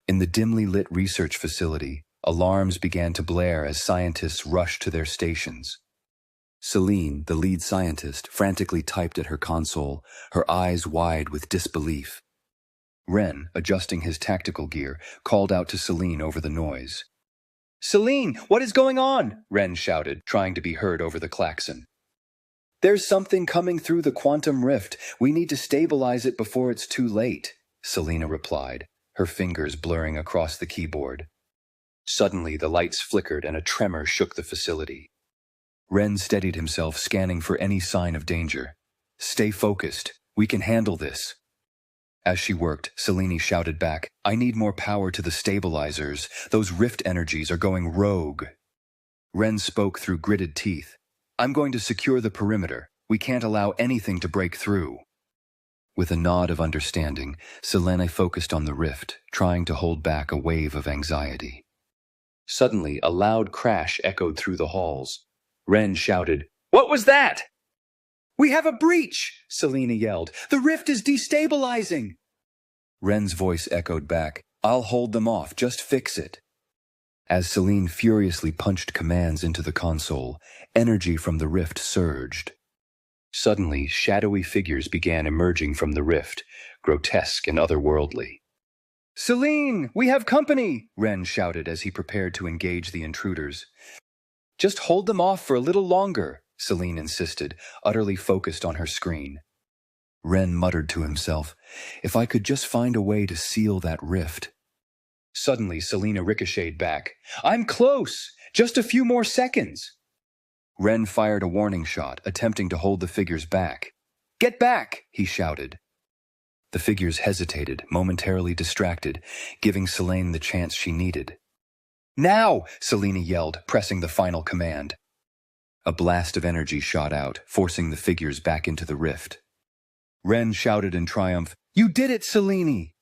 In the dimly lit research facility, alarms began to blare as scientists rushed to their stations. Selene, the lead scientist, frantically typed at her console, her eyes wide with disbelief. Ren, adjusting his tactical gear, called out to Selene over the noise. "Selene, what is going on?" Ren shouted, trying to be heard over the klaxon. "There's something coming through the quantum rift. We need to stabilize it before it's too late," Selena replied, her fingers blurring across the keyboard. Suddenly, the lights flickered and a tremor shook the facility. Ren steadied himself, scanning for any sign of danger. "Stay focused. We can handle this." As she worked, Selene shouted back, "I need more power to the stabilizers. Those rift energies are going rogue." Ren spoke through gritted teeth. "I'm going to secure the perimeter. We can't allow anything to break through." With a nod of understanding, Selene focused on the rift, trying to hold back a wave of anxiety. Suddenly, a loud crash echoed through the halls. Ren shouted, "What was that?" "We have a breach!" Selene yelled. "The rift is destabilizing!" Ren's voice echoed back, "I'll hold them off, just fix it." As Selene furiously punched commands into the console, energy from the rift surged. Suddenly, shadowy figures began emerging from the rift, grotesque and otherworldly. "Selene, we have company!" Ren shouted as he prepared to engage the intruders. "Just hold them off for a little longer," Selene insisted, utterly focused on her screen. Ren muttered to himself, "If I could just find a way to seal that rift." Suddenly, Selena ricocheted back. "I'm close! Just a few more seconds!" Ren fired a warning shot, attempting to hold the figures back. "Get back!" he shouted. The figures hesitated, momentarily distracted, giving Selene the chance she needed. "Now!" Selene yelled, pressing the final command. A blast of energy shot out, forcing the figures back into the rift. Ren shouted in triumph, "You did it, Selene!"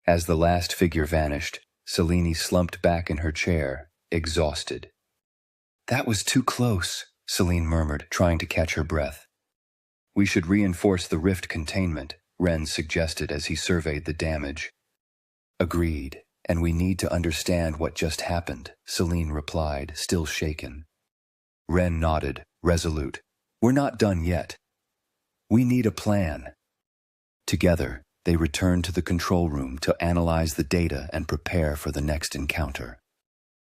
As the last figure vanished, Selene slumped back in her chair, exhausted. "That was too close," Selene murmured, trying to catch her breath. "We should reinforce the rift containment," Ren suggested as he surveyed the damage. "Agreed, and we need to understand what just happened," Selene replied, still shaken. Ren nodded, resolute. "We're not done yet. We need a plan." Together, they returned to the control room to analyze the data and prepare for the next encounter.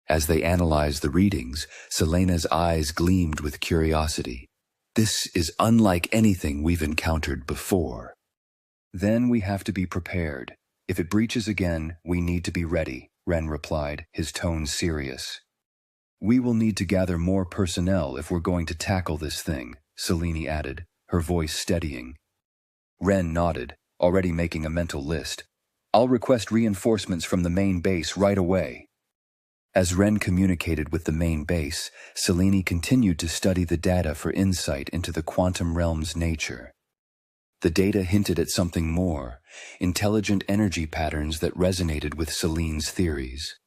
As they analyzed the readings, Selena's eyes gleamed with curiosity. "This is unlike anything we've encountered before." "Then we have to be prepared. If it breaches again, we need to be ready," Ren replied, his tone serious. "We will need to gather more personnel if we're going to tackle this thing," Selene added, her voice steadying. Ren nodded, already making a mental list. "I'll request reinforcements from the main base right away." As Ren communicated with the main base, Selene continued to study the data for insight into the quantum realm's nature. The data hinted at something more, intelligent energy patterns that resonated with Selene's theories.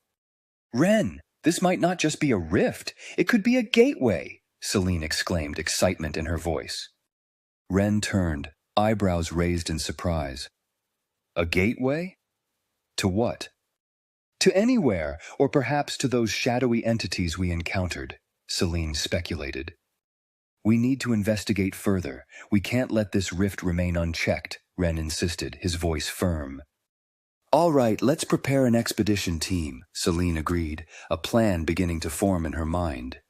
"Ren, this might not just be a rift, it could be a gateway," Selene exclaimed, excitement in her voice. Ren turned, eyebrows raised in surprise. "A gateway? To what?" "To anywhere, or perhaps to those shadowy entities we encountered," Selene speculated. "We need to investigate further. We can't let this rift remain unchecked," Ren insisted, his voice firm. "All right, let's prepare an expedition team," Selene agreed, a plan beginning to form in her mind.